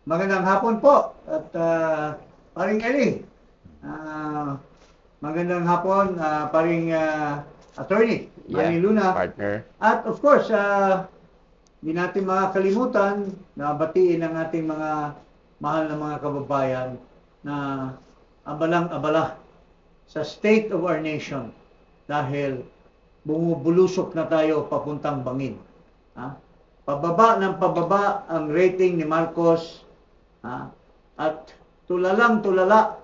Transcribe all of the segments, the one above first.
Magandang hapon po at paring Eli. Ah, magandang hapon paring attorney Yeah, Manny Luna. partner. At of course, hindi natin makakalimutan na batiin ang ating mga mahal na mga kababayan na abalang-abala sa state of our nation dahil bumubulusok na tayo papuntang bangin. Ha? Pababa ng pababa ang rating ni Marcos. At tulalang-tulala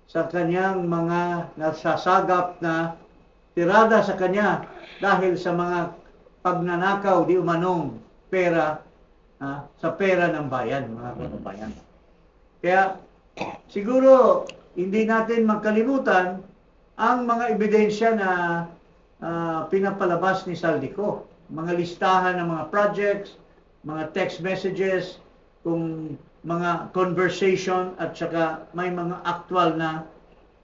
sa kanyang mga nasasagap na tirada sa kanya dahil sa mga pagnanakaw di umanong pera sa pera ng bayan, mga kababayan. Kaya siguro hindi natin magkalimutan ang mga ebidensya na pinapalabas ni Saldico. Mga listahan ng mga projects, mga text messages, kung mga conversation at saka may mga actual na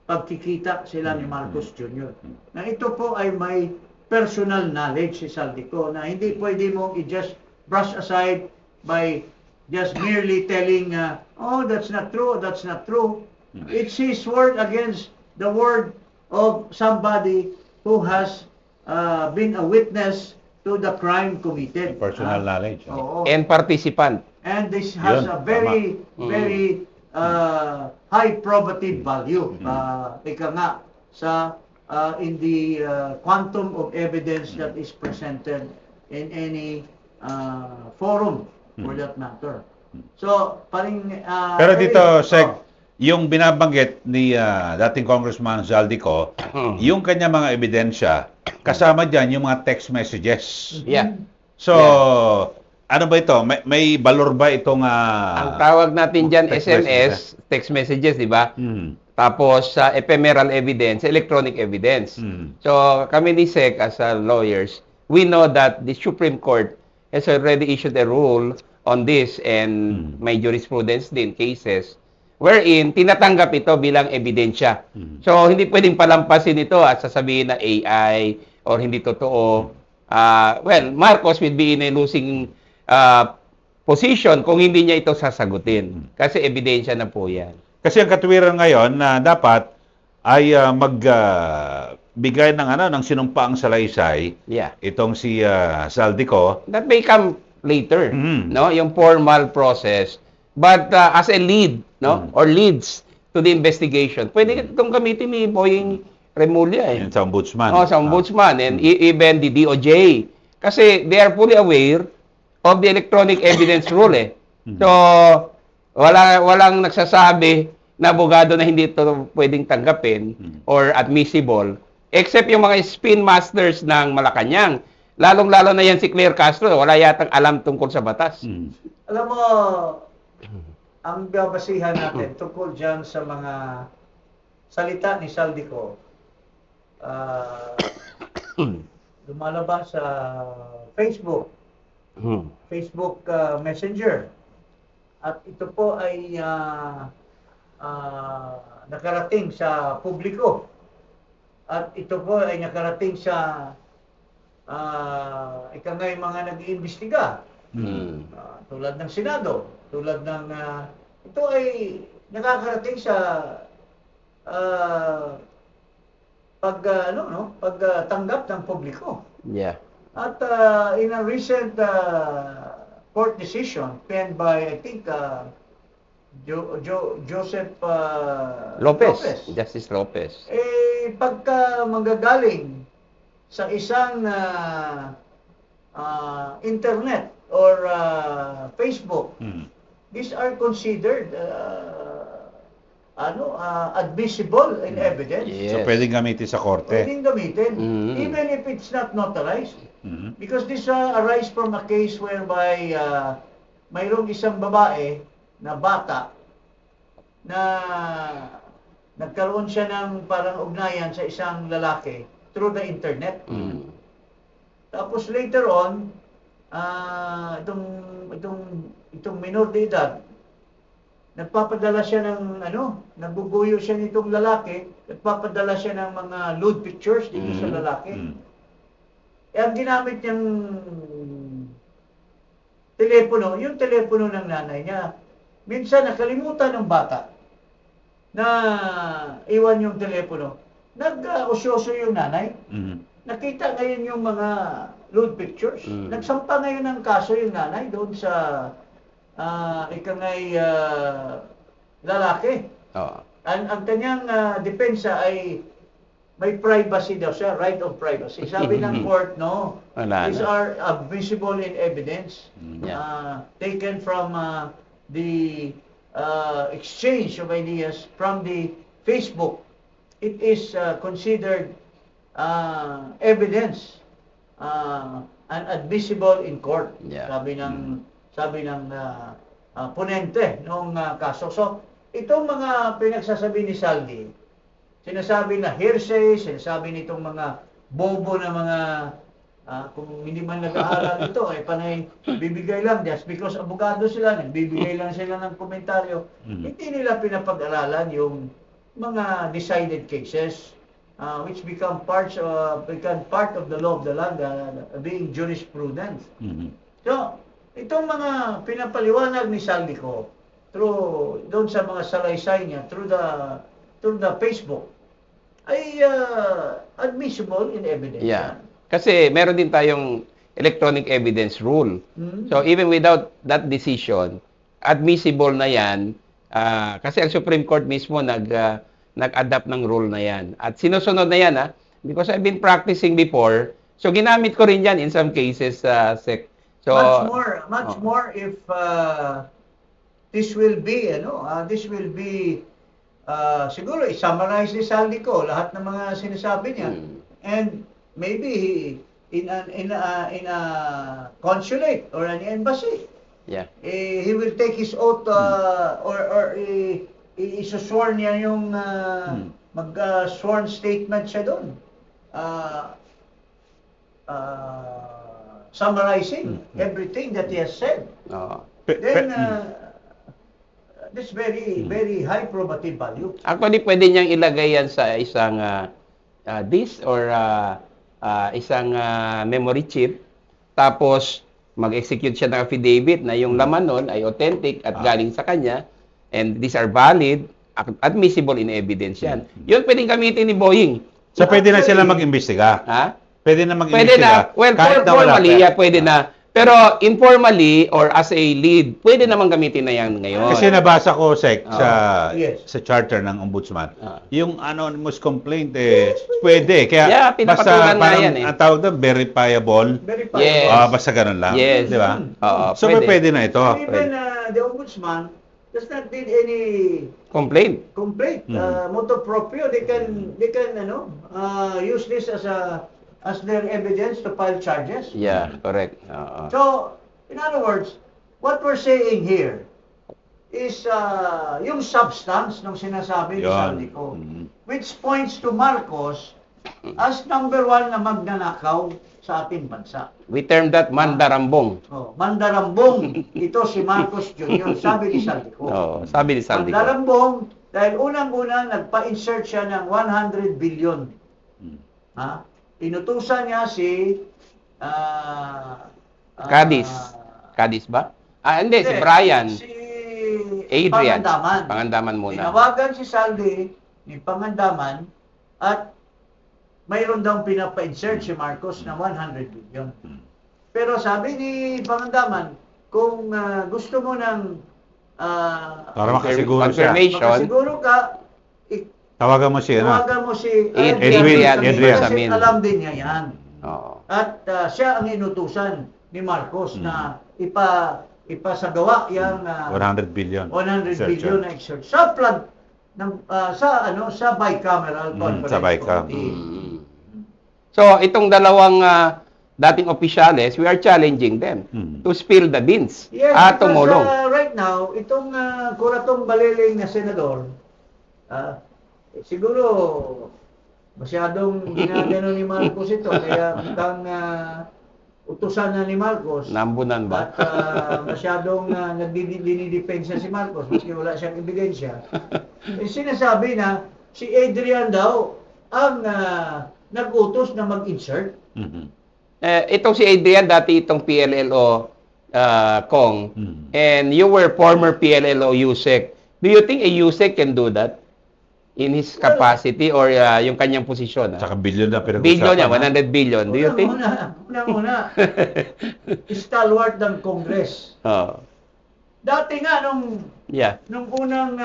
pagkikita sila ni Marcos Jr. Na ito po ay may personal knowledge si Saldico na hindi pwede mo i-just brush aside by just merely telling, oh, that's not true, that's not true. It's his word against the word of somebody who has been a witness to the crime committed. Personal knowledge. Oo. And participant. And this has Yun, a very, tama. very high probative value. Ika nga, sa in the quantum of evidence that is presented in any forum for that matter. So, paring... Pero dito, Sec, oh, yung binabanggit ni dating Congressman Zaldico, yung kanya mga ebidensya, kasama dyan yung mga text messages. Yeah. So, ano ba ito? May valor ba itong... Ang tawag natin dyan text SMS, text messages, di ba? Tapos sa ephemeral evidence, electronic evidence. So kami ni SEC as lawyers, we know that the Supreme Court has already issued a rule on this and may jurisprudence din cases wherein tinatanggap ito bilang ebidensya. So hindi pwedeng palampasin ito at sasabihin na AI or hindi totoo. Well, Marcos will be in a losing position kung hindi niya ito sasagutin. Kasi ebidensya na po yan. Kasi ang katuwiran ngayon na dapat ay magbigay ng ng sinumpaang salaysay. Yeah. Itong si Zaldico. That may come later, Mhm. no? Yung formal process. But as a lead, no? Or leads to the investigation. Pwede itong gamitin ni Boying Remulla eh. Yan sa ombudsman. Oh, sa ombudsman and even the DOJ. Kasi they are fully aware of the electronic evidence rule eh. So, walang nagsasabi na abogado na hindi ito pwedeng tanggapin or admissible except yung mga spin masters ng Malacanang. Lalong-lalo na yan si Claire Castro, wala yatang alam tungkol sa batas. Alam mo, ang babasihan natin tungkol dyan sa mga salita ni Saldico, lumalabas sa Facebook, Facebook Messenger. At ito po ay nakarating sa publiko. At ito po ay nakarating sa ikangay mga nag-iimbestiga. Tulad ng Senado, tulad ng ito ay nakakarating sa pagtanggap ng publiko. Yeah. At in a recent court decision penned by, I think, Joseph Lopez. Justice Lopez. Pagka manggagaling sa isang internet or Facebook, these are considered admissible in evidence. Yes. So, pwedeng gamitin sa korte. Pwedeng gamitin, even if it's not notarized. Because this arise from a case whereby mayroong isang babae na bata na nagkaroon siya ng parang ugnayan sa isang lalaki through the internet. Tapos later on, itong minor de edad, nagpapadala siya ng nagbubuyo siya nitong lalaki, nagpapadala siya ng mga lewd pictures dito sa lalaki. Ang ginamit niyang yung telepono ng nanay niya. Minsan nakalimutan ng bata na iwan yung telepono. Nag-usyoso yung nanay. Nakita ngayon yung mga lewd pictures. Nagsampa ngayon ng kaso yung nanay doon sa lalaki. Oo. Ang kanyang depensa ay may privacy daw siya, right of privacy. Sabi ng court, no, Wala these na. are admissible in evidence Yeah. taken from the exchange of ideas from the Facebook. It is considered evidence and admissible in court. Yeah. Sabi ng ponente nung kaso. So, itong mga pinagsasabi ni Saldi, sinasabi na hearsay, sinasabi nitong mga bobo na mga kung hindi man nag-aaral ito, panay bibigay lang just because abogado sila, nagbibigay lang sila ng komentaryo. Hindi nila pinapag-aralan yung mga decided cases which become part of the law of the land, being jurisprudence. So, itong mga pinapaliwanag ni Saldico through doon sa mga salaysay niya through the Facebook ay admissible in evidence. Yeah. Kasi meron din tayong electronic evidence rule. So even without that decision, admissible na 'yan kasi ang Supreme Court mismo nag-adapt ng rule na 'yan. At sinusunod na 'yan because I've been practicing before. So ginamit ko rin 'yan in some cases Sec. So much more if this will be siguro i-summarize ni Saldico lahat ng mga sinasabi niya. And maybe in a consulate or an embassy, he will take his oath or i-sworn niya yung mag-sworn statement siya doon. Summarizing everything that he has said. Then this very high probative value. Actually, pwede niyang ilagay yan sa isang disk or isang memory chip. Tapos, mag-execute siya ng affidavit na yung laman nun ay authentic at galing sa kanya. And these are valid, admissible in evidence yan. Yun pwedeng gamitin ni Boying. So, pwede na sila mag-imbestiga? Pwede na Pwede na. mag-imbestiga? Well, kahit na wala formally, pa. pwede na. Pero informally or as a lead, pwede naman gamitin na yan ngayon. Kasi nabasa ko, Sec, Yes. sa charter ng ombudsman, yung anonymous complaint, pwede. Kaya, pinapatulan na yan ang tawag doon, verifiable. Yes. Basta ganun lang. Yes. Di ba? Oo, So, pwede na ito. Even the ombudsman does not need any complaint. Motu proprio. They can use this as their evidence to file charges. Yeah, correct. So, in other words, what we're saying here is yung substance ng sinasabi ni Saldico, which points to Marcos as number one na magnanakaw sa ating bansa. We term that mandarambong. Mandarambong. Ito si Marcos Jr., sabi ni Saldico. Sabi ni Saldico. Mandarambong dahil unang-una nagpa-insert siya ng 100 billion. Inutusan niya si Cadiz. Cadiz ba? Hindi, si Brian. Si Adrian. Pangandaman. Pangandaman muna. Tinawagan si Saldi ni Pangandaman at mayroon daw pinapa-insert si Marcos na 100 billion. Pero sabi ni Pangandaman, kung gusto mo ng para makasiguro siya. makasiguro ka, Tawagan mo si Adrian. Kasi alam din niya yan. Oo. At siya ang inutusan ni Marcos na ipasagawa yung 100 billion. 100 billion na exert sa flood ng sa bicameral conference sa Bicam. committee. So, itong dalawang dating opisyales, we are challenging them to spill the beans Yes, at because tumulong. right now, itong kuratong baliling na senador, siguro masyadong ginagano ni Marcos ito, kaya mukhang utusan na ni Marcos. Nambunan ba? At masyadong nagdinidepensa si Marcos, maski wala siyang ebidensya. Sinasabi na si Adrian daw ang nag-utos na mag-insert. Itong si Adrian, dati itong PLLO Kong, and you were former PLLO USEC. Do you think a USEC can do that in his capacity or yung kanyang posisyon? Saka billion na pinag-usapan. Billion niya, 100 billion. Do you think? Una, stalwart ng Congress. Oh. Dati nga nung unang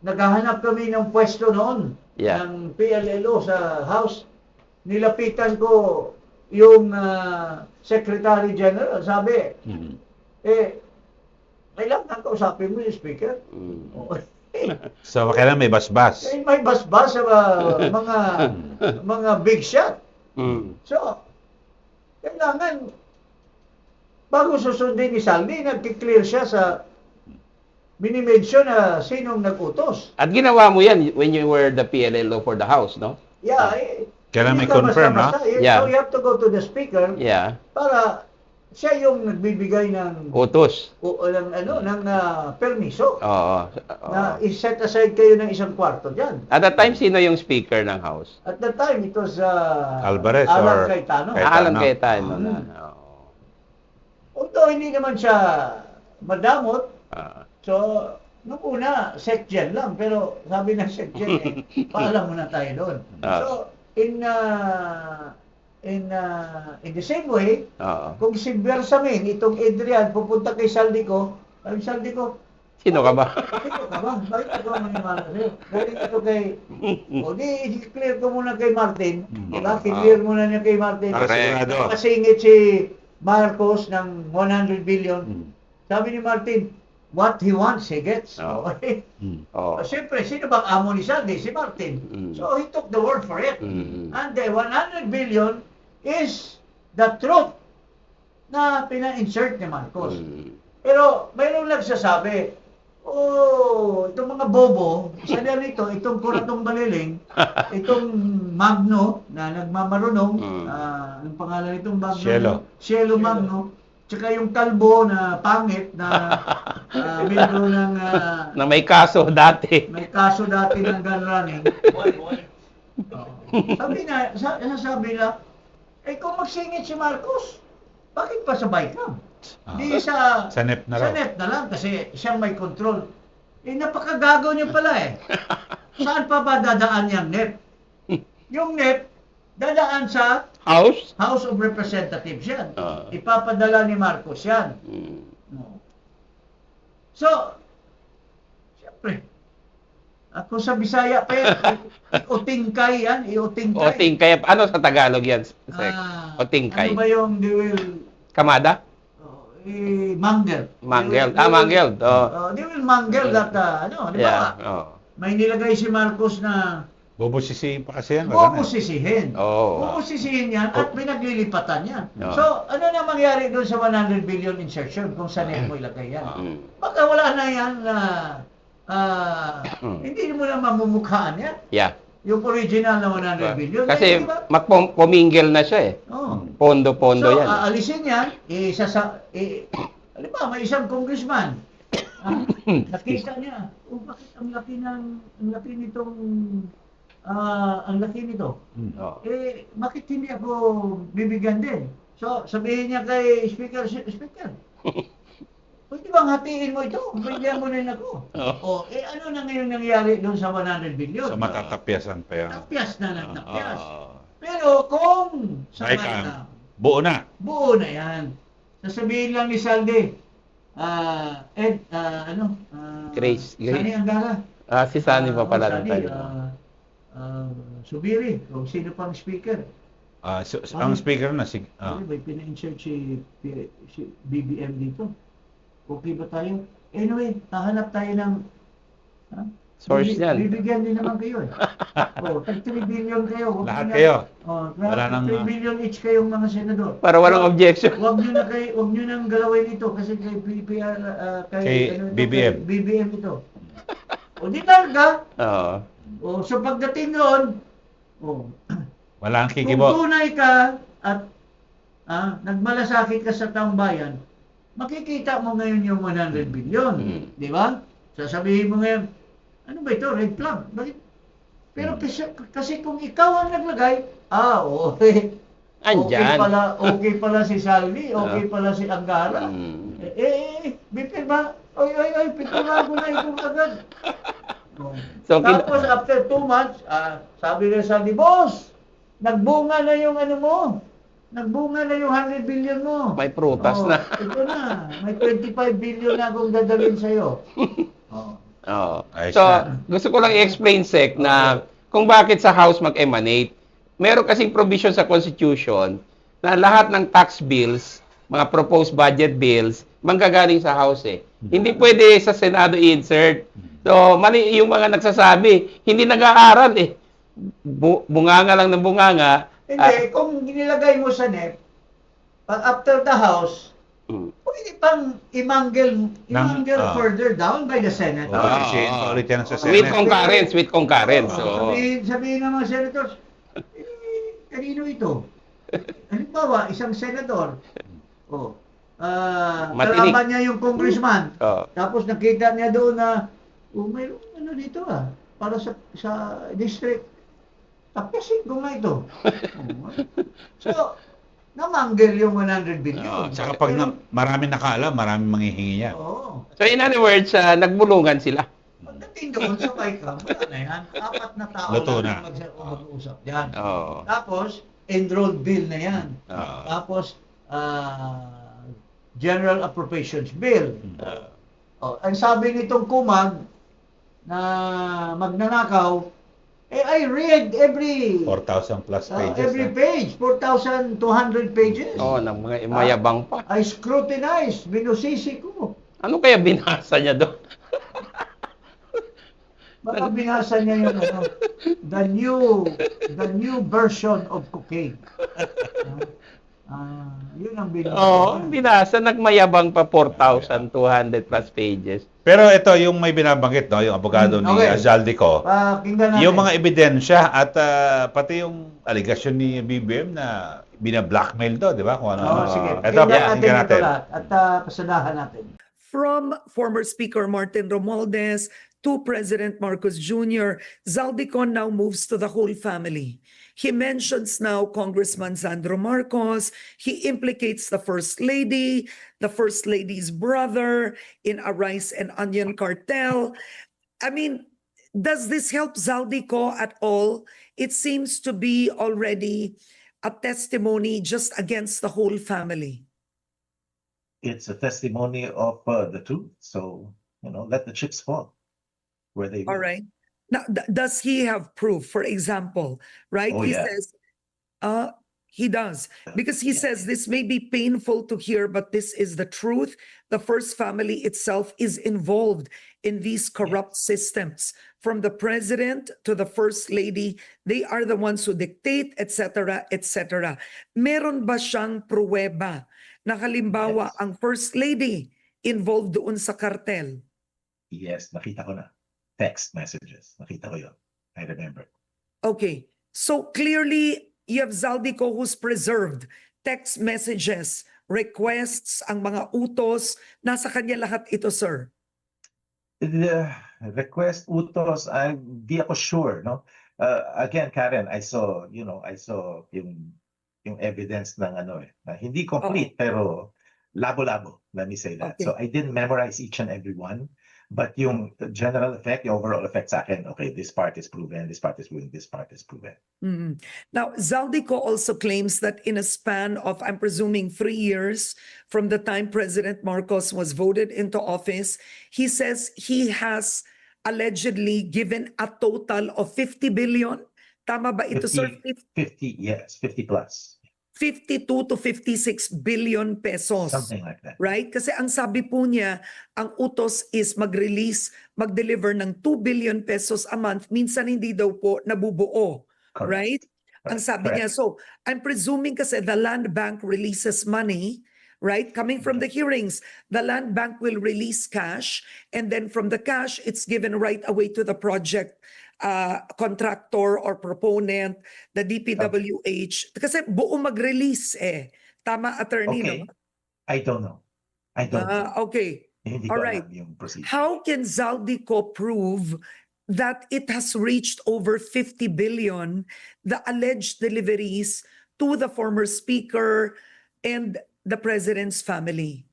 naghahanap kami ng pwesto noon ng PLLO sa House. Nilapitan ko yung Secretary General, sabi, kailangan kausapin mo yung Speaker. So, kailangan may basbas. May basbas sa mga big shot. So, kailangan, bago susundin ni Saldi, nag-clear siya sa minimension na sinong nag-utos. At ginawa mo yan when you were the PLLO for the House, no? Yeah. Kailangan may confirm, no? So, you have to go to the Speaker para siya yung nagbibigay ng utos. ng permiso. Oo. Na i-set aside kayo ng isang kwarto diyan. At that time, sino yung Speaker ng House? At that time, it was Alvarez Alan or Cayetano. Alan Cayetano na. Although hindi naman siya madamot, so nung una, SecGen lang, pero sabi ng SecGen, paalam muna tayo doon. So, in the same way, kung si Bersamin, itong Adrian, pupunta kay Saldico, sabi Saldico, sino ka ba? Sino ka ba? Bakit ako manimala sa'yo? Galing ito kay, i-clear ko muna kay Martin. Diba? I-clear muna niya kay Martin. Kasingit si Marcos ng 100 billion. Sabi ni Martin, what he wants, he gets. Siyempre, sino bang amo ni Saldi? Si Martin. So, he took the word for it. And the 100 billion is the truth na pina-insert ni Marcos. Pero, mayroong nagsasabi, itong mga bobo, isa na rito, itong Kuratong Baliling, itong Magno, na nagmamarunong, ang pangalan nitong Magno? Cielo Magno. Tsaka yung kalbo na pangit na membro ng... na may kaso dati. May kaso dati ng gun running. Sabi na, kung magsingit si Marcos, bakit pa sabay ka? Di sa NEP na sa NEP na lang kasi siyang may control. Napakagago niyo pala Saan pa ba dadaan yung NEP? Yung NEP, dadaan sa House of Representatives yan. Ipapadala ni Marcos yan. So, siyempre, ako sa Bisaya pa yan, iutingkay yan, iutingkay. Otingkay. Ano sa Tagalog yan? Otingkay. Ano ba yung they will... Kamada? Mangle. Mangle. Mangle. They will mangle that, di ba? May nilagay si Marcos na bubusisihin pa kasi yan. Bubusisihin. Bubusisihin yan at pinaglilipatan yan. So, ano na mangyari doon sa 100 billion insertion kung saan mo ilagay yan? Baka wala na yan na hindi mo na mamumukhaan yan. Yung original na 100 billion. Kasi magpumingil na siya Pondo-pondo yan. So, aalisin yan. Halimbawa, may isang congressman. Nakita niya, bakit ang laki nito? Bakit hindi ako bibigyan din? So, sabihin niya kay Speaker, pwede bang hatiin mo ito? Bigyan mo rin ako. Ano na ngayon nangyari doon sa 100 billion? So, matatapyasan pa yan. Tapyas na. Pero kung buo na yan. Sasabihin lang ni Saldi, Grace. Sani Angara. Si Sani pa pala. Subiri, o sino pang speaker. Ang speaker na may pina-insert si BBM dito. Okay ba tayo? Anyway, hahanap tayo ng source yan. Bibigyan din naman kayo tag 3 billion kayo. Lahat kayo. Wala nang 3 billion each kayong mga senador. Para walang objection. Huwag nyo nang galawin ito kasi kay PPR, kay BBM. BBM ito. Di talaga. So pagdating noon, walang kikibo. Kung tunay ka at nagmalasakit ka sa taong bayan, makikita mo ngayon yung 100 billion. Di ba? Sasabihin mo ngayon, ano ba ito? Red flag. Bakit? Pero kasi kung ikaw ang naglagay, Andyan. Okay pala si Salvi, okay pala si Angara. Mm. Bipirma, pipirma ko na ito agad. Oh. So, Tapos after 2 months, sabi na Salvi, boss, nagbunga na yung ano mo. Nagbunga na yung 100 billion mo. May prutas na. Ito na, may 25 billion na akong dadalhin sa'yo. Oh. Oo. Ayos So, na. gusto ko lang i-explain, Sec, na kung bakit sa House mag-emanate. Meron kasing provision sa Constitution na lahat ng tax bills, mga proposed budget bills, manggagaling sa House eh. Hindi pwede sa Senado i-insert. So, mali yung mga nagsasabi, hindi nag-aaral eh. Bunganga lang ng bunganga. Hindi, kung nilagay mo sa NEP, after the House, Mm. pwede pang imangle further down by the Senate. Sisihin pa ulit yan sa With Senate. concurrence. So, Sabihin ng mga senators, kanino ito? Halimbawa, isang senador, Matinik. kalaban niya yung congressman, Oo. tapos nakita niya doon na, mayroon ano dito para sa district, tapusin ko nga ito. So, namanggel yung 100 billion. Saka pag maraming nakaalam, maraming manghihingi niya. Oo. So, in other words, nagbulungan sila. Pagdating doon sa Paikam, wala na yan. 4 na tao Luto lang na. mag-uusap yan. Oo. Tapos, enrolled bill na yan. Oo. Tapos, General Appropriations Bill. Ang sabi nitong kumag na magnanakaw, I read every 4,000 plus pages. every page, 4,200 pages. Oo, ng mga mayabang pa. I scrutinized, binusisi ko. Ano kaya binasa niya doon? Baka binasa niya yung the new version of cocaine. Yun ang binasa. Oo, binasa. Nagmayabang pa 4,200 plus pages. Pero ito, yung may binabanggit, no, yung abogado ni Okay. Zaldico, Pakinggan natin. yung mga ebidensya at pati yung aligasyon ni BBM na bina-blackmail daw, di ba? Kung ano. Sige, Ito, pakinggan natin pakinggan ito natin. lahat at pasadahan natin. From former Speaker Martin Romualdez to President Marcos Jr., Zaldico now moves to the whole family. He mentions now Congressman Sandro Marcos. He implicates the First Lady, the First Lady's brother in a rice and onion cartel. I mean, does this help Zaldico at all? It seems to be already a testimony just against the whole family. It's a testimony of the truth. So, let the chips fall where they All will. right. Now, does he have proof? For example, right? Oh, He yeah. says, he does. Because he says this may be painful to hear, but this is the truth. The First Family itself is involved in these corrupt systems. From the president to the First Lady, they are the ones who dictate, etc., etc. Meron ba siyang pruweba na halimbawa Yes. ang First Lady involved doon sa cartel? Yes, nakita ko na. Text messages. Nakita ko yun. I remember. Okay. So clearly, you have Zaldico who's preserved text messages, requests, ang mga utos. Nasa kanya lahat ito, sir. The request utos, di ako sure, no? Again, Karen, I saw yung evidence ng na hindi complete, pero labo-labo, let me say that. Okay. So I didn't memorize each and every one, but yung general effect, yung overall effect sa akin, okay, this part is proven, this part is proven, this part is proven. Mhm. Now, Zaldico also claims that in a span of, I'm presuming, 3 years from the time President Marcos was voted into office, he says he has allegedly given a total of 50 billion. Tama ba ito, sir? 50, yes, 50 plus, 52 to 56 billion pesos. something like that. Right? Kasi ang sabi po niya, ang utos is mag-release, mag-deliver ng 2 billion pesos a month. Minsan hindi daw po nabubuo. Correct. Right? Ang sabi niya, so I'm presuming kasi the land bank releases money, right? Coming from the hearings, the land bank will release cash, and then from the cash, it's given right away to the project contractor or proponent, the DPWH. Kasi buo mag-release eh. Tama, attorney, Okay. no? I don't know. I don't know. Okay. Hindi ko alright. alam yung procedure. How can Zaldico prove that it has reached over 50 billion, the alleged deliveries to the former speaker and the president's family?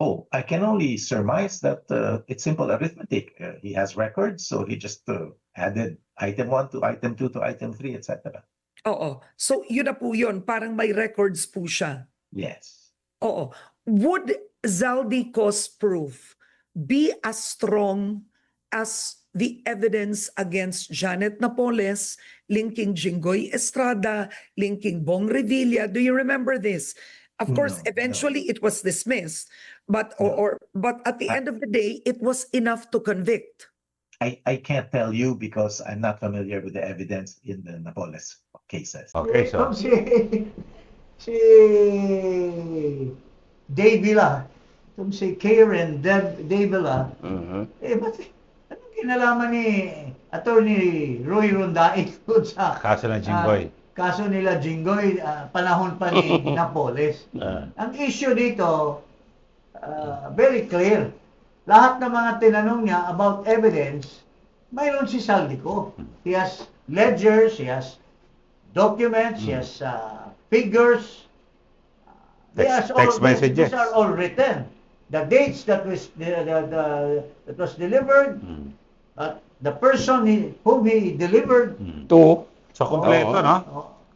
Oh, I can only surmise that it's simple arithmetic. He has records, so he just added item 1 to item 2 to item 3, etc. Oo. So, yun na po yun. Parang may records po siya. Yes. Oo. Would Zaldico's proof be as strong as the evidence against Janet Napoles, linking Jinggoy Estrada, linking Bong Revilla? Do you remember this? Of course, No, eventually it was dismissed, but No. but at the end of the day, it was enough to convict. I can't tell you because I'm not familiar with the evidence in the Napoles cases. Okay, so Kung si Davila, kung si Karen Davila, Mhm. ba't anong kinalaman ni Attorney Roy Rondain doon sa kaso ng Jinggoy. kaso nila Jinggoy, panahon pa ni Napoles. Ang issue dito, very clear. Lahat ng mga tinanong niya about evidence, mayroon si Saldico. He has ledgers, he has documents, he has figures. Text messages. These are all written. The dates that was that was delivered, the person whom he delivered. Two, So, kompleto, Oo. no?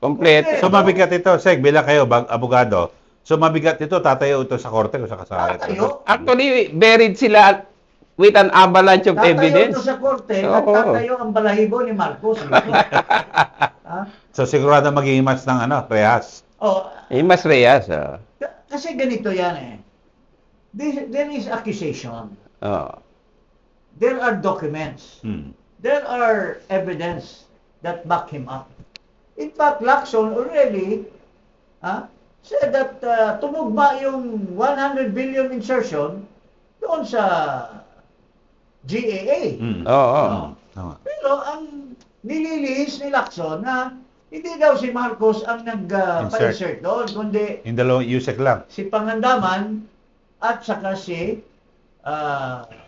complete. So, mabigat ito. Seg, bilang kayo, abogado. So, mabigat ito, tatayo ito sa korte kung sa kasali. Tatayo. Actually, buried sila with an avalanche of Tatayo evidence. ito sa korte at Oo. tatayo ang balahibo ni Marcos. So, sigurado magiging mas ng rehas. Oh, Mas Reyes. kasi ganito yan eh. There is accusation. Oh. There are documents. Hmm. There are evidence that back him up. In fact, Lacson already said that tumugma yung 100 billion insertion doon sa GAA. Hmm. Oo. Tama. Pero ang nililihis ni Lacson na hindi daw si Marcos ang nag-insert doon, kundi Yung dalawang USEC lang. si Pangandaman at saka si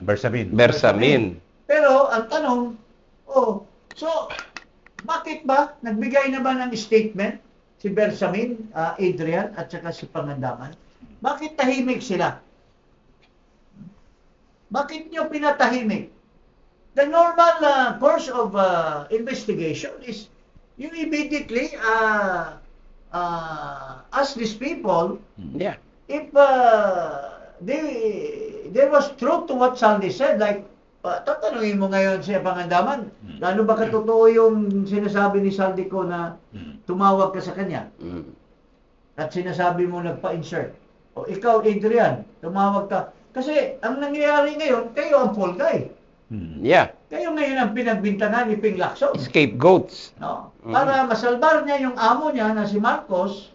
Bersamin. Bersamin. Pero ang tanong, so bakit ba nagbigay na ba ng statement si Bersamin, Adrian at saka si Pangandaman? Bakit tahimik sila? Bakit nyo pinatahimik? The normal course of investigation is you immediately ask these people Yeah. if there was truth to what Saldi said, like, tatanungin mo ngayon siya Pangandaman, gaano ba katotoo yung sinasabi ni Saldi ko na tumawag ka sa kanya Mm. at sinasabi mo nagpa-insert? O ikaw, Adrian, tumawag ka. Kasi ang nangyayari ngayon, kayo ang fall guy. Hmm. Yeah. Kayo ngayon ang pinagbintangan ni Ping Lacson. Scapegoats. No? Para masalbar niya yung amo niya na si Marcos,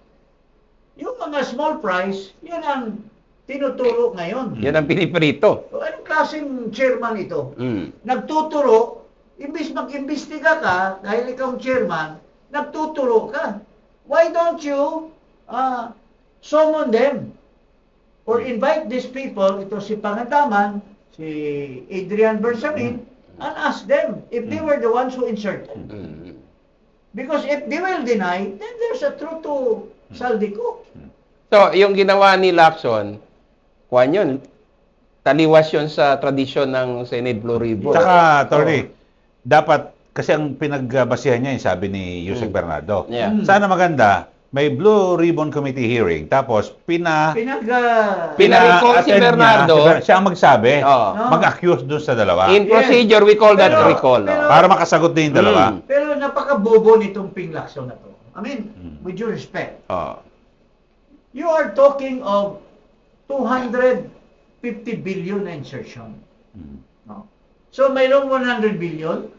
yung mga small price, yun ang tinuturo ngayon. Yan ang piniprito. So, anong klaseng chairman ito? Mm. Nagtuturo, imbis mag-imbestiga ka, dahil ikaw ang chairman, nagtuturo ka. Why don't you summon them? Or invite these people, ito si Pangandaman, si Adrian Bersamin, and ask them if they were the ones who inserted. Mm. Because if they will deny, then there's a truth to Saldico. So, yung ginawa ni Lacson, kuwan yun, taliwas yun sa tradisyon ng Senate Blue Ribbon. Tsaka, Tony, dapat, kasi ang pinagbasihan niya, yung sabi ni Yusek Bernardo. Yeah. Sana maganda, may Blue Ribbon Committee hearing, tapos Pina-recall si attend Bernardo. siya ang magsabi, Oo. mag-accuse dun sa dalawa. In procedure, we call that Pero- recall. pero- Para makasagot din yung dalawa. Pero napaka-bobo nitong Ping Lacson na to. I mean, with due respect, Oh. you are talking of 250 billion na insertion. No? So, mayroong 100 billion.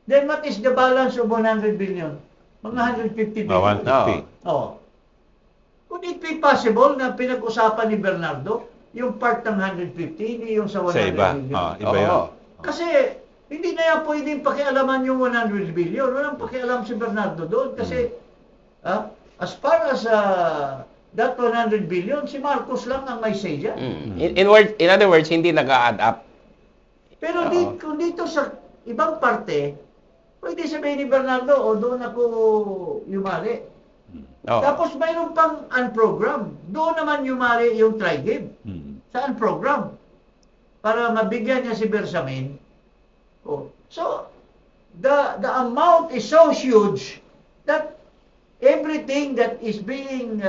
Then what is the balance of 100 billion? Mga 150 billion. 150. Oh. Could it be possible na pinag-usapan ni Bernardo yung part ng 150, hindi yung sa 100 Sa iba. billion? Iba yun. Oo. Kasi hindi na yan pwedeng pakialaman yung 100 billion. Walang pakialam si Bernardo doon kasi as far as that 100 billion, si Marcos lang ang may say dyan. Mm. In other words, hindi nag-a-add up. Pero Oo. kung dito sa ibang parte, pwede sabihin ni Bernardo, doon ako yumali. Oo. Tapos mayroon pang unprogram. Doon naman yumari yung tri-give sa unprogram para mabigyan niya si Bersamin. Oh. So, the amount is so huge that everything that is being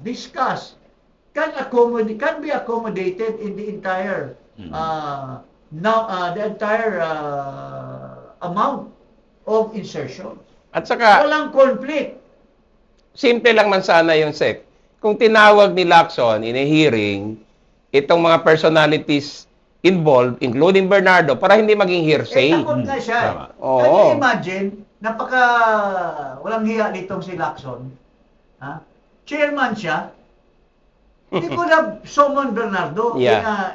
discussed can be accommodated in the entire amount of insertion. At saka, Walang conflict. simple lang man sana yung SEC. Kung tinawag ni Lacson in a hearing, itong mga personalities involved, including Bernardo, para hindi maging hearsay. Takot nga siya. Tama. Oo. Can you imagine, walang hiya nitong si Lacson. Ha? Chairman siya. He could have summoned Bernardo Yeah.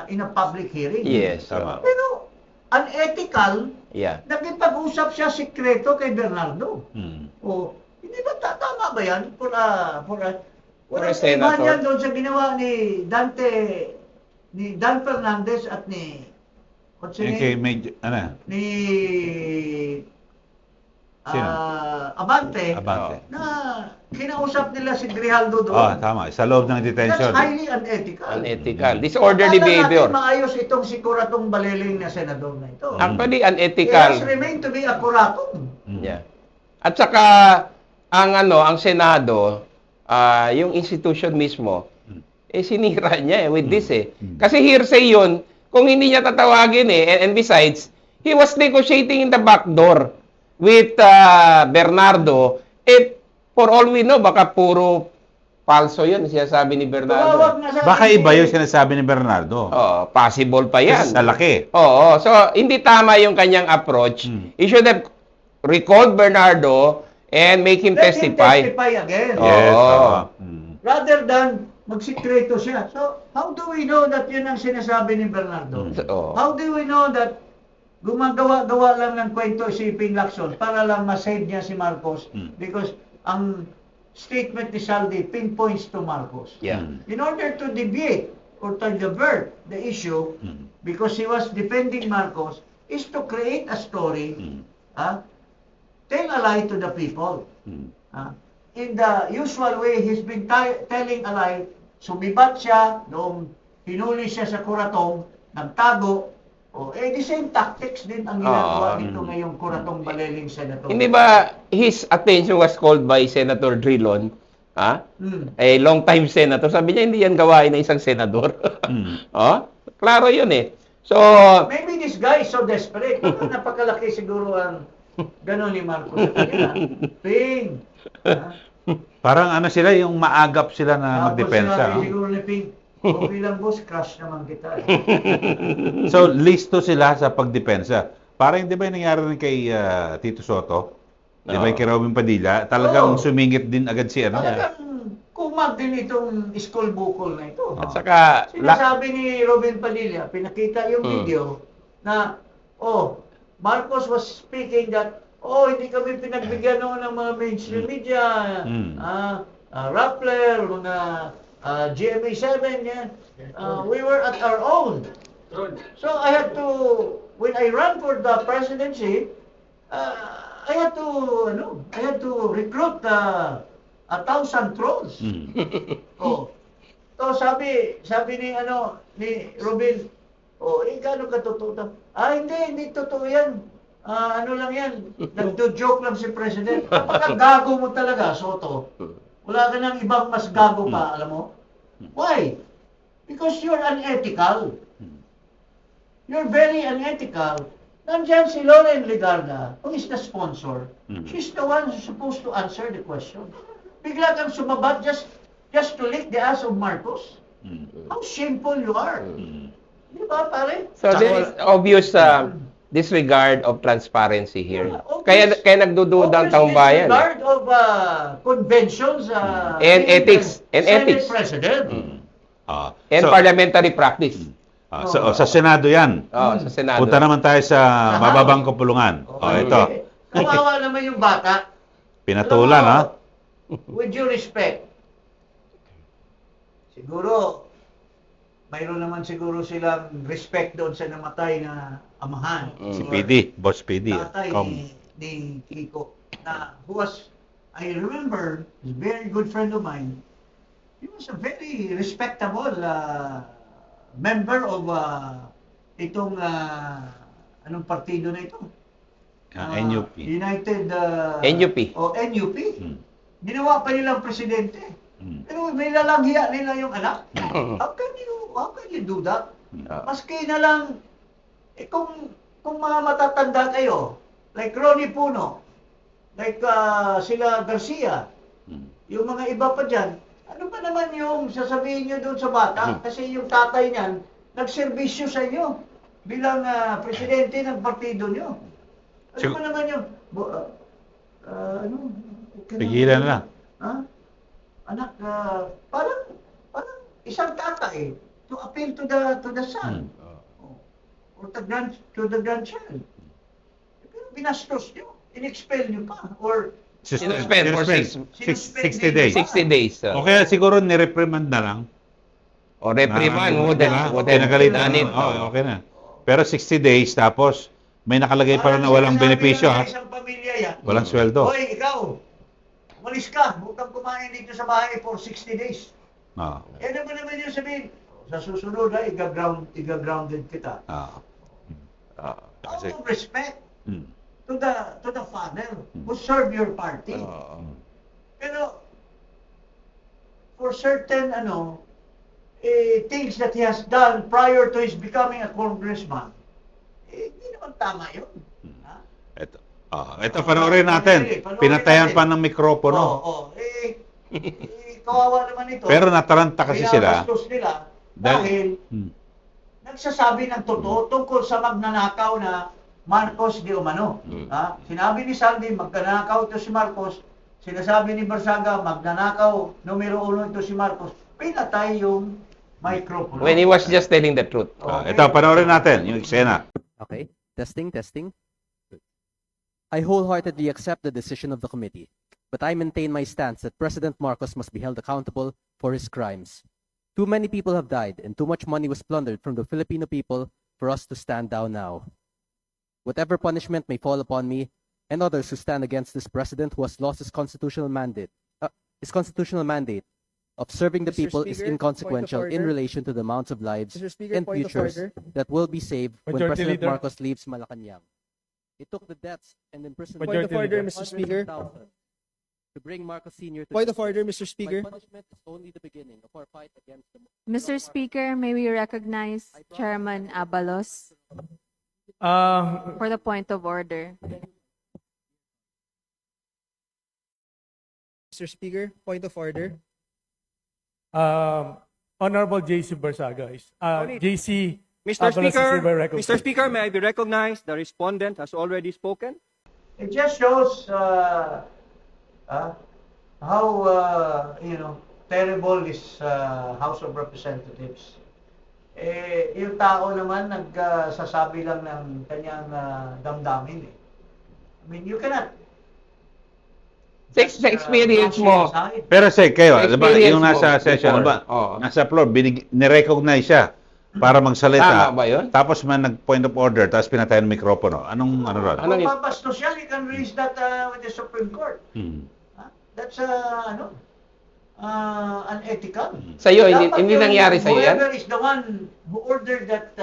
in a public hearing. Yes. Tama. Pero unethical, Yeah. nakipag-usap siya sekreto kay Bernardo. O, hindi ba tama ba yan? For Walang a senator. iba yan doon sa ginawa ni Dan Fernandez at ni what's his Okay, name? Ni Sino? Abante, Abante. na kinausap nila si Grijaldo doon. Tama. Sa loob ng That's detention. highly unethical. Unethical. Disorderly Akala natin behavior. maayos itong si Kuratong Baleling na senador na ito. Actually, It has unethical. remained to be a Kuratong. Yeah. At saka, ang Senado, yung institution mismo, sinira niya with this Kasi hearsay yun, kung hindi niya tatawagin and besides, he was negotiating in the back door with Bernardo. For all we know, baka puro falso yun, siya sabi ni Bernardo. Tumawag na sa Baka akin iba si- yung sinasabi ni Bernardo. Possible pa yan. Kasi sa laki. Oo. So, hindi tama yung kanyang approach. He should have recalled Bernardo and make him Let him testify. testify again. Yes. Oo. tama. Rather than magsikreto siya. So, how do we know that yun ang sinasabi ni Bernardo? Oo. How do we know that gumagawa-gawa lang ng kwento si Ping Lacson para lang ma-save niya si Marcos? Because ang statement ni Saldi pinpoints to Marcos. Yeah. In order to deviate or to divert the issue, because he was defending Marcos, is to create a story, tell a lie to the people. In the usual way, he's been telling a lie. Sumibat siya, noong hinuli siya sa Kuratong, nagtago, the same tactics din ang ginagawa nito ngayong Kuratong Baleling Senator. Hindi ba his attention was called by Senator Drilon? A long time senator. Sabi niya, hindi yan gawain ng isang senador. Klaro yun So, Maybe this guy is so desperate. Napakalaki siguro ang gano'n ni Marcos. Ping! Parang sila, yung maagap sila na Tapos magdepensa. sinabi siguro ni Ping, okay lang boss, crush naman kita. So, listo sila sa pagdepensa. Parang di ba yung nangyari rin kay Tito Soto? Di ba kay Robin Padilla? Talagang Oo. sumingit din agad si Talagang kumag din itong school bukol na ito. at saka, Sinasabi ni Robin Padilla, pinakita yung video na, Marcos was speaking that, hindi kami pinagbigyan noon ng mga mainstream media, Rappler, mga GMA7, yan. We were at our own. So I had to, when I ran for the presidency, I had to recruit 1,000 trolls. So sabi ni Robin, gano'n ka totoo? Hindi totoo yan. Lang yan, nagdo-joke lang si President. Napakagago mo talaga, Soto. Wala ka nang ibang mas gago pa, alam mo? Why? Because you're unethical. You're very unethical. Nandiyan si Lauren Legarda, who is the sponsor. She's the one who's supposed to answer the question. Bigla kang sumabat just to lick the ass of Marcos. How shameful you are. Di ba, pare? so there is obvious disregard of transparency here. Obvious- Kaya nagdududa ang taong bayan. Disregard of conventions And in ethics. the And Senate ethics. President. And So, parliamentary practice. sa Senado yan. Sa Senado. Punta naman tayo sa mababang kapulungan. Ito. Kawawa naman yung bata. Pinatulan, ha? Alam mo, with due respect, siguro, mayroon naman siguro silang respect doon sa namatay na amahan. Si PD, Boss PD. Tatay Com. ni Kiko, na who was I remember, a very good friend of mine, he was a very respectable member of itong anong partido na ito? NUP. United NUP. o NUP. Hmm. Ginawa pa nilang presidente. Hmm. Pero may lalanghiya nila yung anak. How can you do that? Maski na lang, kung mga matatanda kayo, like Ronnie Puno, like sila Garcia, yung mga iba pa dyan, ano ba naman yung sasabihin nyo doon sa bata? Kasi yung tatay niyan, nagserbisyo sa inyo bilang presidente ng partido nyo. Ano Sig- ba naman yung, Pigilan na lang. Ha? Anak, parang isang tatay to appeal to the son. Or to the grandchild. Pero binastos nyo, in-expel nyo pa, or Sinuspend for sinuspend 60 days. 60 days. O kaya siguro nireprimand na lang. O reprimand, Diba? would have Pinagalitan. done it. Okay na. Pero 60 days, tapos may nakalagay pa rin na walang benepisyo, ha? Isang pamilya yan. Walang sweldo. Hoy, ikaw, umalis ka, huwag kang kumain dito sa bahay for 60 days. Ah. Eh, ano ba naman yung sabihin? Sa susunod na, iga-grounded kita. Ah. Out Kasi, of respect hmm. to the father who served your party. Pero, for certain, things that he has done prior to his becoming a congressman, hindi naman tama yun. Ha? Ito panoorin natin. Panoorin Pinatayan natin. pa ng mikropono. Kawawa naman ito. Pero nataranta kasi sila. Binabastos nila dahil Hmm. nagsasabi ng totoo tungkol sa magnanakaw na Marcos de Umano. Ha? Sinabi ni Saldi, magnanakaw ito si Marcos. Sinasabi ni Barsaga, magnanakaw numero 1 ito si Marcos. Pinatay yung microphone. When he was just telling the truth. Ito, panoorin natin yung eksena. Okay, testing. I wholeheartedly accept the decision of the committee, but I maintain my stance that President Marcos must be held accountable for his crimes. Too many people have died and too much money was plundered from the Filipino people for us to stand down now. Whatever punishment may fall upon me and others who stand against this president who has lost his constitutional mandate of serving the Mr. people is Speaker, inconsequential point of in order. relation to the amounts of lives Mr. Speaker, and point of futures order. that will be saved when Majority President Leader. Marcos leaves Malacanang. It took the deaths and imprisonment Point of Majority order, Leader. Mr. Speaker. To bring Marcos Sr. to Point of justice. order, Mr. My Speaker. punishment is only the beginning of our fight against the Mr. Speaker, may we recognize Chairman Abalos for the point of order. Mr. Speaker, point of order. Honorable JC Barsaga is JC Mr. Abalos is hereby Speaker, recognized. Mr. Speaker, may I be recognized? The respondent has already spoken. It just shows how terrible is House of Representatives. Yung tao naman nagsasabi lang ng kanyang damdamin. I mean, you cannot. Sa experience mo, Pero kayo, Sa diba, experience yung nasa mo session, before. diba, Oo. nasa floor, nirecognize siya para magsalita. Tama ba yun? Tapos may nag-point of order, tapos pinatayan ng mikropono. Anong ano ron? Ano Kung yun? mapastos yan, you can raise that with the Supreme Court. Hmm. That's unethical. Sa'yo, hindi Dapat yung nangyari sa'yo yan? Whoever is the one who ordered that,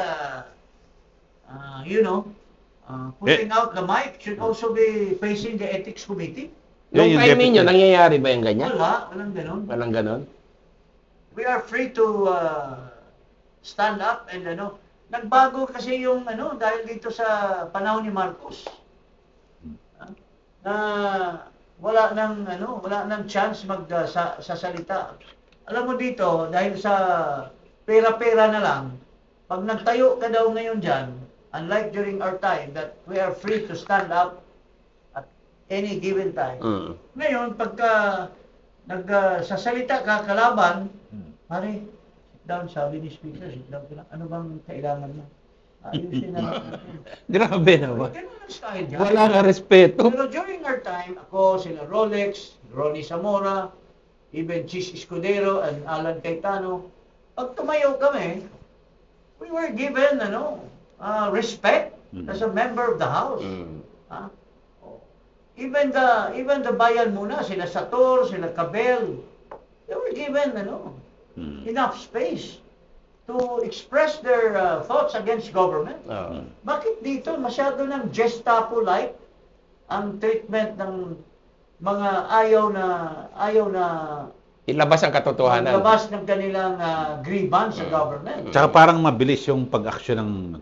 putting out the mic should also be facing the Ethics Committee. Nung Yung time deputy. ninyo, nangyayari ba yung ganyan? Walang ganun. Walang ganon? We are free to stand up and nagbago kasi yung dahil dito sa panahon ni Marcos. Na wala nang chance sasalita. Alam mo dito, dahil sa pera-pera na lang, pag nagtayo ka daw ngayon diyan, unlike during our time that we are free to stand up at any given time. Ngayon, pagka nagsasalita ka kalaban, pare, sit down, sabi ni Speaker, sit down ka lang. Ano bang kailangan mo? Ayusin na lang natin. Grabe naman. Ganun ang style niya. Wala ka respeto. Pero during our time, ako, sila Rolex, Ronnie Zamora, even Chis Escudero and Alan Cayetano, pag tumayo kami, we were given respect as a member of the House. Ha? Oh. even the bayan muna, sila Sator, sila Cabel, they were given enough space to express their thoughts against government. Bakit dito masyado ng Gestapo-like ang treatment ng mga ayaw na Ilabas ang katotohanan. maglabas ng kanilang grievance sa government? Tsaka parang mabilis yung pag-aksyon ng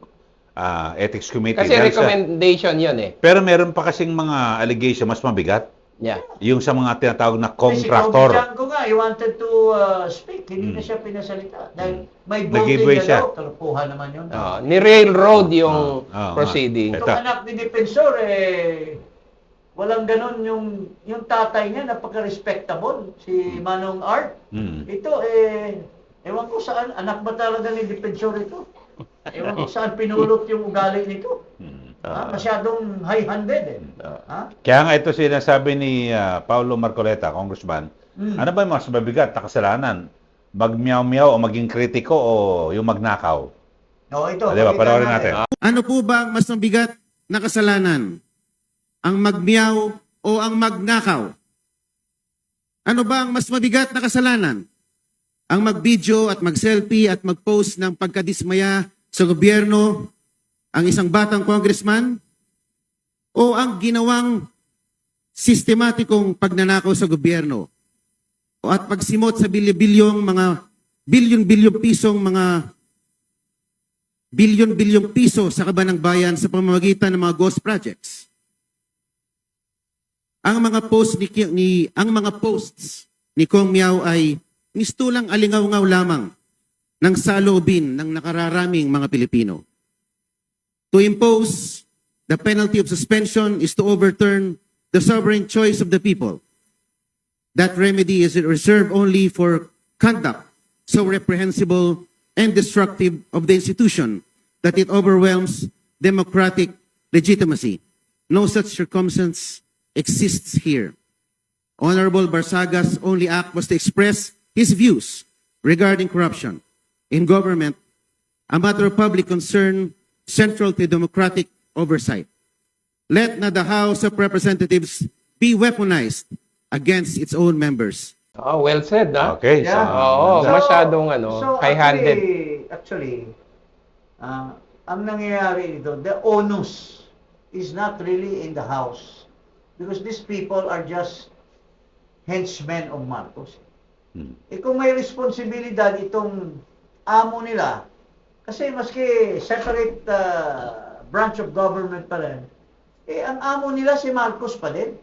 ethics committee. Kasi Dahil recommendation yun eh. pero meron pa kasing mga allegation mas mabigat. Yeah. Yung sa mga tinatawag na Kasi si contractor. Kobe Janko nga, he wanted to speak. Hindi na siya pinasalita. Dahil may Nag-give voting way na siya. daw. Kalokohan naman yun. Ni-railroad yung nga. proceeding. Ito. Itong anak ni Defensor, walang ganon yung tatay niya, napaka-respectable. Si Manong Art. Ito, ewan ko saan, anak ba talaga ni Defensor ito? Ewan ko saan pinulot yung ugali nito. Masyadong high-handed Kaya nga ito sinasabi ni Paulo Marcoleta, Congressman, ano ba yung mas mabigat na kasalanan? Mag-meow-meow o maging kritiko o yung magnakaw? Ito. Di ba? pakita Panoorin natin. Ano po ba ang mas mabigat na kasalanan? Ang magmiyaw o ang magnakaw? Ano ba ang mas mabigat na kasalanan? Ang mag-video at mag-selfie at mag-post ng pagkadismaya sa gobyerno ang isang batang congressman? O ang ginawang sistematikong pagnanakaw sa gobyerno? O at pagsimot sa bilyon-bilyong piso sa kaban ng bayan sa pamamagitan ng mga ghost projects? Ang mga posts ni Kong Miao ay mistulang alingaw-ngaw lamang ng saloobin ng nakararaming mga Pilipino. To impose the penalty of suspension is to overturn the sovereign choice of the people. That remedy is reserved only for conduct so reprehensible and destructive of the institution that it overwhelms democratic legitimacy. No such circumstance exists here. Honorable Barsaga's only act was to express his views regarding corruption in government, a matter of public concern central to democratic oversight. Let not the House of Representatives be weaponized against its own members. Well said, na? Okay. Yeah. Masyadong high-handed. Actually, ang nangyayari dito, the onus is not really in the House. Because these people are just henchmen of Marcos. Kung may responsibilidad itong amo nila, kasi maski separate branch of government pa rin, ang amo nila si Marcos pa din.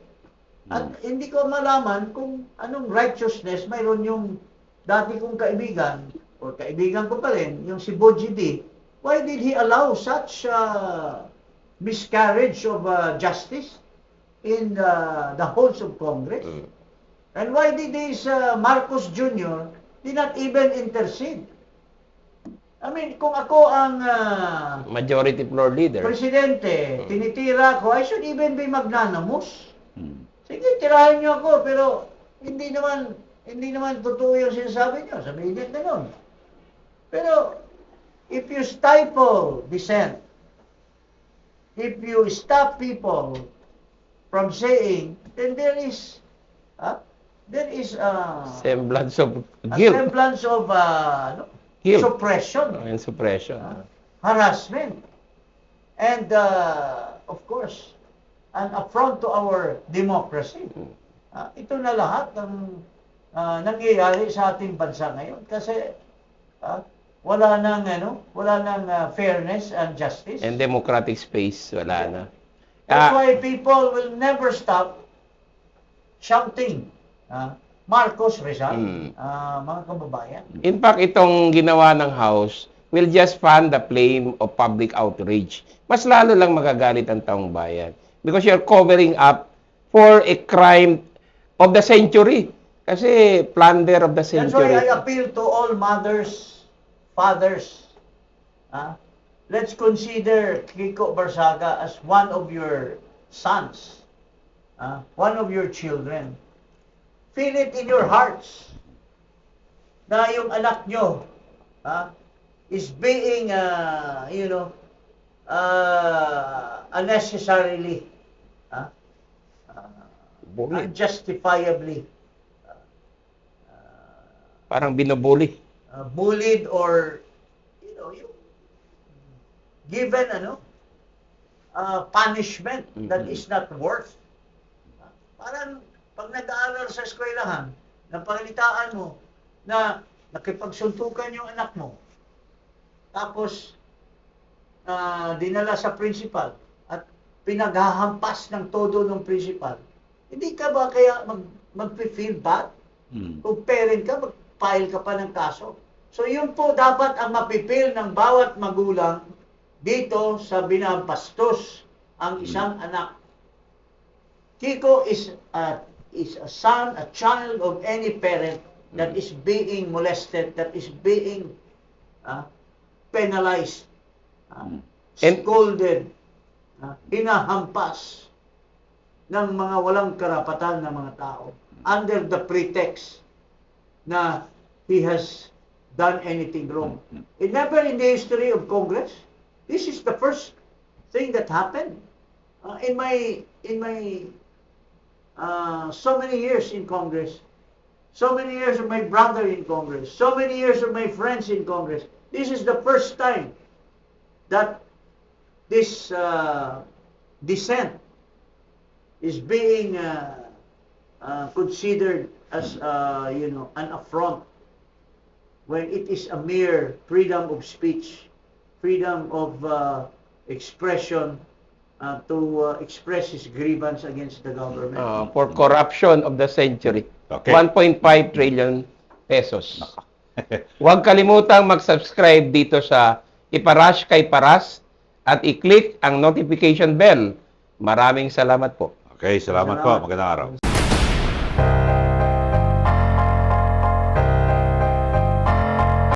At hindi ko malaman kung anong righteousness mayroon yung dati kong kaibigan, o kaibigan ko pa rin, yung si Boji D. Why did he allow such miscarriage of justice in the halls of Congress? And why did this Marcos Jr. did not even intercede? I mean, kung ako ang Majority floor leader. presidente, tinitira ko, I should even be magnanimous. Sige, tirahin niyo ako, pero hindi naman totoo yung sinasabi niyo. Sabihin niyo ganun. Pero, if you stifle dissent, if you stop people from saying, then there is Semblance of a guilt. semblance of Guilt. suppression, And suppression. harassment, and of course, an affront to our democracy. Ito na lahat ng nangyayari sa ating bansa ngayon kasi wala nang fairness and justice. And democratic space, wala na. That's why people will never stop shouting, Marcos Rizal, mga kababayan. In fact, itong ginawa ng House will just fan the flame of public outrage. Mas lalo lang magagalit ang taong bayan. Because you're covering up for a crime of the century. Kasi plunder of the That's why century. I appeal to all mothers, fathers. Let's consider Kiko Barsaga as one of your sons, one of your children. Feel it in your hearts na yung anak nyo is being, unnecessarily Bullied. unjustifiably Parang binubuli. bullied or you given punishment that is not worth. Parang pag nag-aaral sa eskwelahan, napagalitaan mo na nakipagsuntukan yung anak mo, tapos dinala sa principal at pinaghahampas ng todo ng principal, hindi ka ba kaya mag-feel bad? Kung parent ka, mag-file ka pa ng kaso. So yun po dapat ang mapipil ng bawat magulang dito sa binampastos ang isang anak. Kiko is a son, a child of any parent that is being molested, that is being penalized, scolded, hinahampas ng mga walang karapatan na mga tao under the pretext na he has done anything wrong. It never in the history of Congress. This is the first thing that happened in my so many years in Congress, so many years of my brother in Congress, so many years of my friends in Congress. This is the first time that this dissent is being considered as an affront when it is a mere freedom of speech, freedom of expression to express his grievance against the government. For corruption of the century. Okay. 1.5 trillion pesos. Huwag kalimutang mag-subscribe dito sa Iparash kay Paras at i-click ang notification bell. Maraming salamat po. Okay, salamat po. Magandang araw.